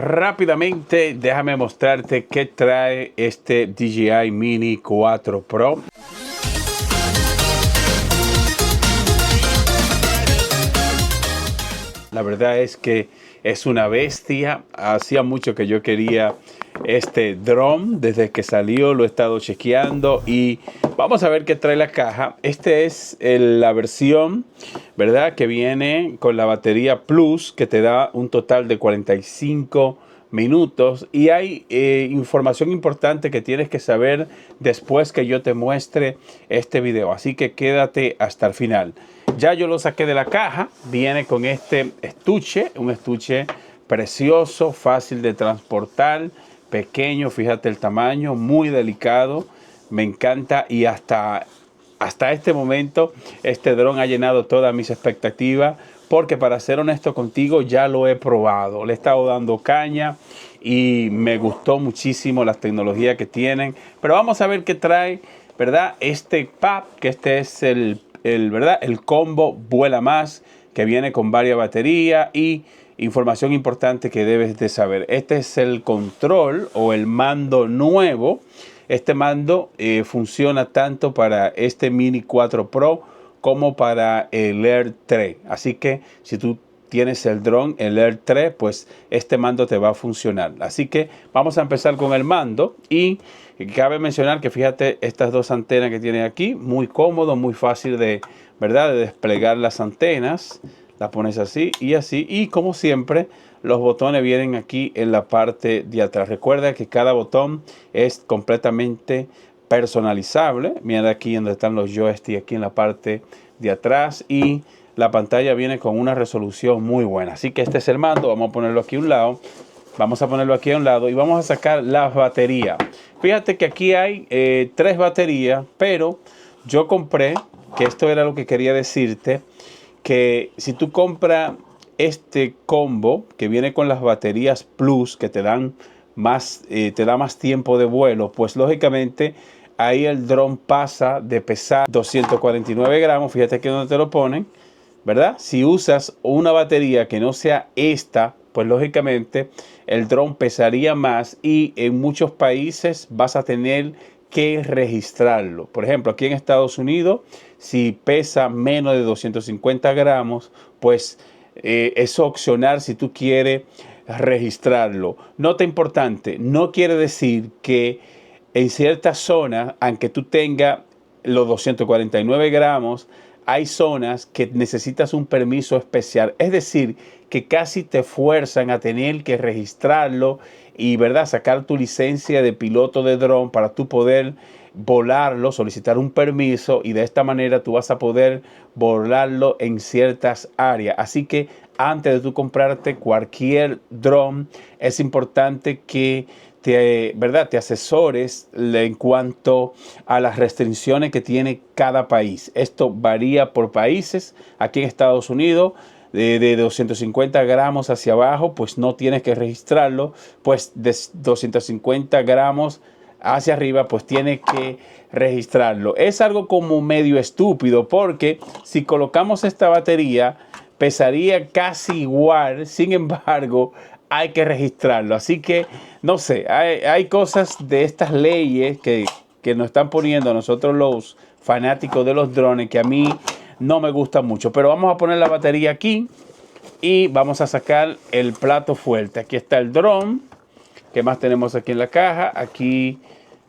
Rápidamente, déjame mostrarte qué trae este DJI Mini 4 Pro. La verdad es que es una bestia. Hacía mucho que yo quería este drone. Desde que salió lo he estado chequeando y vamos a ver qué trae la caja. Este es la versión, ¿verdad?, que viene con la batería Plus, que te da un total de 45 minutos. Y hay información importante que tienes que saber después que yo te muestre este video. Así que quédate hasta el final. Ya yo lo saqué de la caja, viene con este estuche, un estuche precioso, fácil de transportar, pequeño, fíjate el tamaño, muy delicado, me encanta y hasta este momento este dron ha llenado todas mis expectativas porque, para ser honesto contigo, ya lo he probado, le he estado dando caña y me gustó muchísimo las tecnologías que tienen, pero vamos a ver qué trae, ¿verdad? Este pack, que este es ¿verdad?, el combo Vuela Más, que viene con varias baterías y información importante que debes de saber. Este es el control o el mando nuevo. Este mando funciona tanto para este Mini 4 Pro como para el Air 3. Así que si tú tienes el dron, el Air 3, pues este mando te va a funcionar. Así que vamos a empezar con el mando y cabe mencionar que fíjate estas dos antenas que tiene aquí, muy cómodo, muy fácil de, ¿verdad?, de desplegar las antenas. La pones así y como siempre los botones vienen aquí en la parte de atrás. Recuerda que cada botón es completamente personalizable. Mira aquí donde están los joysticks, aquí en la parte de atrás, y la pantalla viene con una resolución muy buena. Así que este es el mando. Vamos a ponerlo aquí a un lado. Vamos a ponerlo aquí a un lado y vamos a sacar las baterías. Fíjate que aquí hay 3 baterías, pero yo compré, que esto era lo que quería decirte, que si tú compras este combo que viene con las baterías Plus, que te dan más, te da más tiempo de vuelo, pues lógicamente ahí el dron pasa de pesar 249 gramos. Fíjate que donde te lo ponen, ¿verdad? Si usas una batería que no sea esta, pues lógicamente el dron pesaría más y en muchos países vas a tener que registrarlo. Por ejemplo, aquí en Estados Unidos, si pesa menos de 250 gramos, pues es opcional si tú quieres registrarlo. Nota importante, no quiere decir que en ciertas zonas, aunque tú tengas los 249 gramos, hay zonas que necesitas un permiso especial. Es decir, que casi te fuerzan a tener que registrarlo y, ¿verdad?, sacar tu licencia de piloto de dron para tú poder volarlo, solicitar un permiso, y de esta manera tú vas a poder volarlo en ciertas áreas. Así que antes de tú comprarte cualquier dron, es importante que te asesores en cuanto a las restricciones que tiene cada país. Esto varía por países. Aquí en Estados Unidos, de 250 gramos hacia abajo, pues no tienes que registrarlo. Pues de 250 gramos hacia arriba, pues tienes que registrarlo. Es algo como medio estúpido, porque si colocamos esta batería pesaría casi igual. Sin embargo, hay que registrarlo. Así que no sé, hay cosas de estas leyes que nos están poniendo a nosotros los fanáticos de los drones que a mí no me gustan mucho. Pero vamos a poner la batería aquí y vamos a sacar el plato fuerte. Aquí está el dron. ¿Qué más tenemos aquí en la caja? Aquí,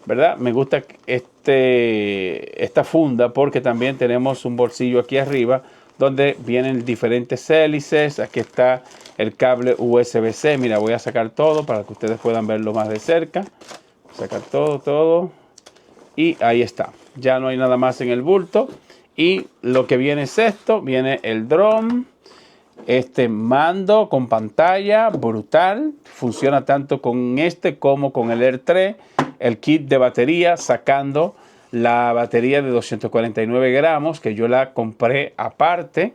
¿verdad? Me gusta esta funda porque también tenemos un bolsillo aquí arriba donde vienen diferentes hélices. Aquí está el cable USB-C. Mira, voy a sacar todo para que ustedes puedan verlo más de cerca. Sacar todo. Y ahí está. Ya no hay nada más en el bulto. Y lo que viene es esto. Viene el dron. Este mando con pantalla brutal. Funciona tanto con este como con el Air 3. El kit de batería, sacando la batería de 249 gramos, que yo la compré aparte.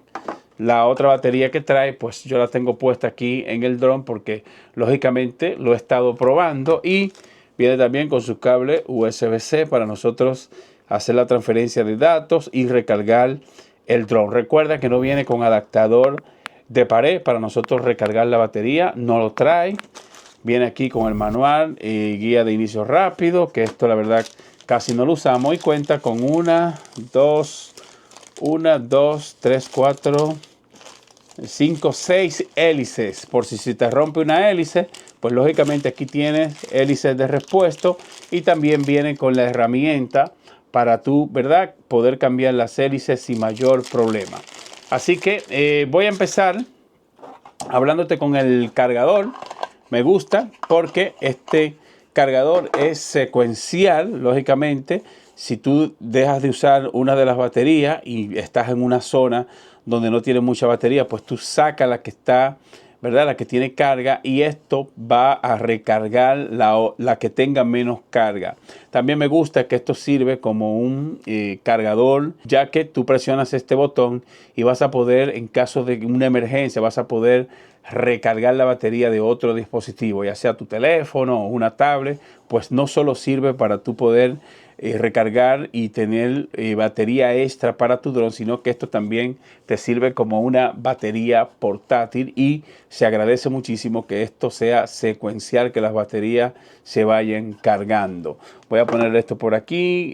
La otra batería que trae, pues yo la tengo puesta aquí en el dron porque lógicamente lo he estado probando. Y viene también con su cable USB-C para nosotros hacer la transferencia de datos y recargar el dron. Recuerda que no viene con adaptador de pared para nosotros recargar la batería, no lo trae. Viene aquí con el manual y guía de inicio rápido, que esto la verdad casi no lo usamos. Y cuenta con 1, 2, 3, 4, 5, 6 hélices. Por si se te rompe una hélice, pues lógicamente aquí tienes hélices de repuesto. Y también viene con la herramienta para tú, ¿verdad?, poder cambiar las hélices sin mayor problema. Así que voy a empezar hablándote con el cargador. Me gusta porque este cargador es secuencial, lógicamente. Si tú dejas de usar una de las baterías y estás en una zona donde no tiene mucha batería, pues tú sacas la que está, ¿verdad?, la que tiene carga, y esto va a recargar la que tenga menos carga. También me gusta que esto sirve como un cargador, ya que tú presionas este botón y vas a poder, en caso de una emergencia, vas a poder recargar la batería de otro dispositivo, ya sea tu teléfono o una tablet. Pues no solo sirve para tú poder recargar y tener batería extra para tu dron, sino que esto también te sirve como una batería portátil, y se agradece muchísimo que esto sea secuencial, que las baterías se vayan cargando. Voy a poner esto por aquí,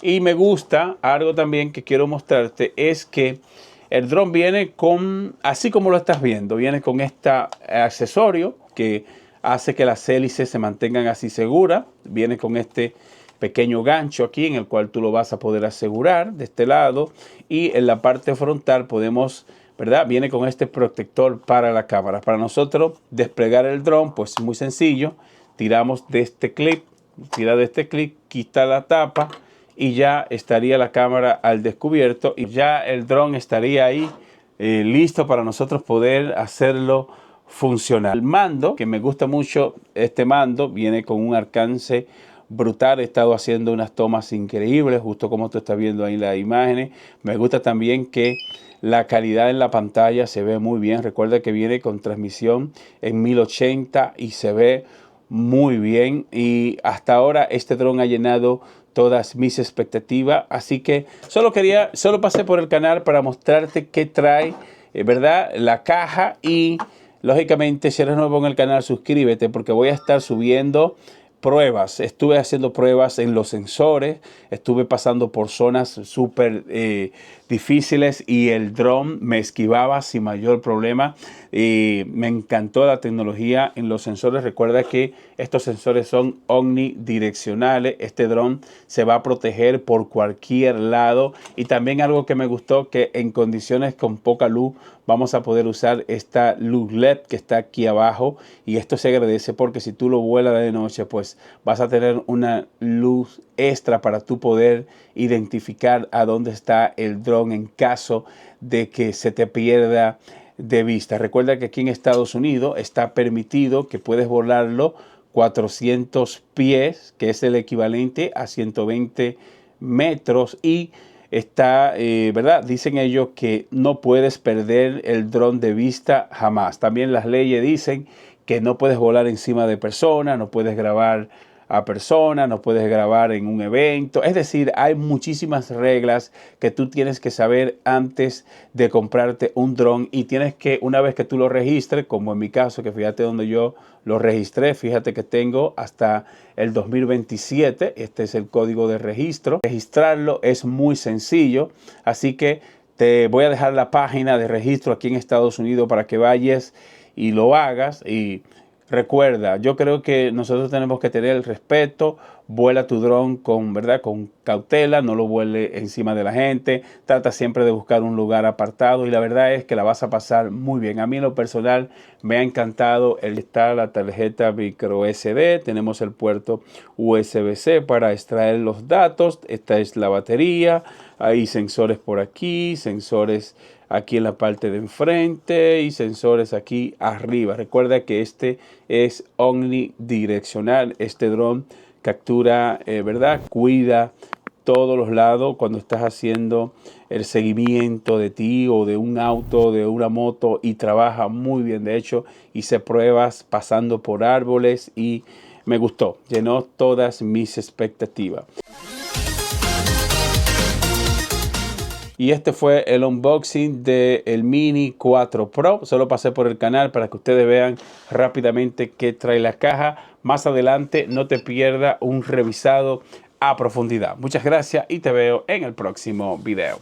y me gusta algo también que quiero mostrarte, es que el dron viene con, así como lo estás viendo, viene con este accesorio que hace que las hélices se mantengan así seguras. Viene con este pequeño gancho aquí en el cual tú lo vas a poder asegurar de este lado, y en la parte frontal podemos, ¿verdad?, viene con este protector para la cámara. Para nosotros desplegar el dron, pues muy sencillo, tiramos de este clip, quita la tapa, y ya estaría la cámara al descubierto, y ya el dron estaría ahí listo para nosotros poder hacerlo funcionar. El mando, que me gusta mucho, este mando viene con un alcance brutal. He estado haciendo unas tomas increíbles, justo como tú estás viendo ahí las imágenes. Me gusta también que la calidad en la pantalla se ve muy bien. Recuerda que viene con transmisión en 1080 y se ve muy bien, y hasta ahora este dron ha llenado todas mis expectativas. Así que solo pasé por el canal para mostrarte qué trae, ¿verdad?, la caja. Y lógicamente, si eres nuevo en el canal, suscríbete, porque voy a estar subiendo pruebas. Estuve haciendo pruebas en los sensores, estuve pasando por zonas súper difíciles, y el dron me esquivaba sin mayor problema. Me encantó la tecnología en los sensores. Recuerda que estos sensores son omnidireccionales. Este dron se va a proteger por cualquier lado. Y también algo que me gustó, que en condiciones con poca luz vamos a poder usar esta luz LED que está aquí abajo, y esto se agradece porque si tú lo vuelas de noche, pues vas a tener una luz extra para tú poder identificar a dónde está el dron en caso de que se te pierda de vista. Recuerda que aquí en Estados Unidos está permitido que puedes volarlo 400 pies, que es el equivalente a 120 metros, y está, ¿verdad?, dicen ellos que no puedes perder el dron de vista jamás. También las leyes dicen que no puedes volar encima de personas, no puedes grabar a personas, no puedes grabar en un evento. Es decir, hay muchísimas reglas que tú tienes que saber antes de comprarte un dron, y tienes que, una vez que tú lo registres, como en mi caso, que fíjate donde yo lo registré, fíjate que tengo hasta el 2027, este es el código de registro. Registrarlo es muy sencillo, así que te voy a dejar la página de registro aquí en Estados Unidos para que vayas y lo hagas. Y recuerda, yo creo que nosotros tenemos que tener el respeto. Vuela tu dron con, ¿verdad?, con cautela, no lo vuele encima de la gente. Trata siempre de buscar un lugar apartado, y la verdad es que la vas a pasar muy bien. A mí en lo personal me ha encantado. Está la tarjeta micro SD, tenemos el puerto USB-C para extraer los datos. Esta es la batería, hay sensores por aquí, sensores aquí en la parte de enfrente y sensores aquí arriba. Recuerda que este es omnidireccional. Este dron captura, ¿verdad?, cuida todos los lados cuando estás haciendo el seguimiento de ti o de un auto, de una moto, y trabaja muy bien. De hecho, hice pruebas pasando por árboles y me gustó, llenó todas mis expectativas. Y este fue el unboxing del Mini 4 Pro. Solo pasé por el canal para que ustedes vean rápidamente qué trae la caja. Más adelante no te pierdas un revisado a profundidad. Muchas gracias y te veo en el próximo video.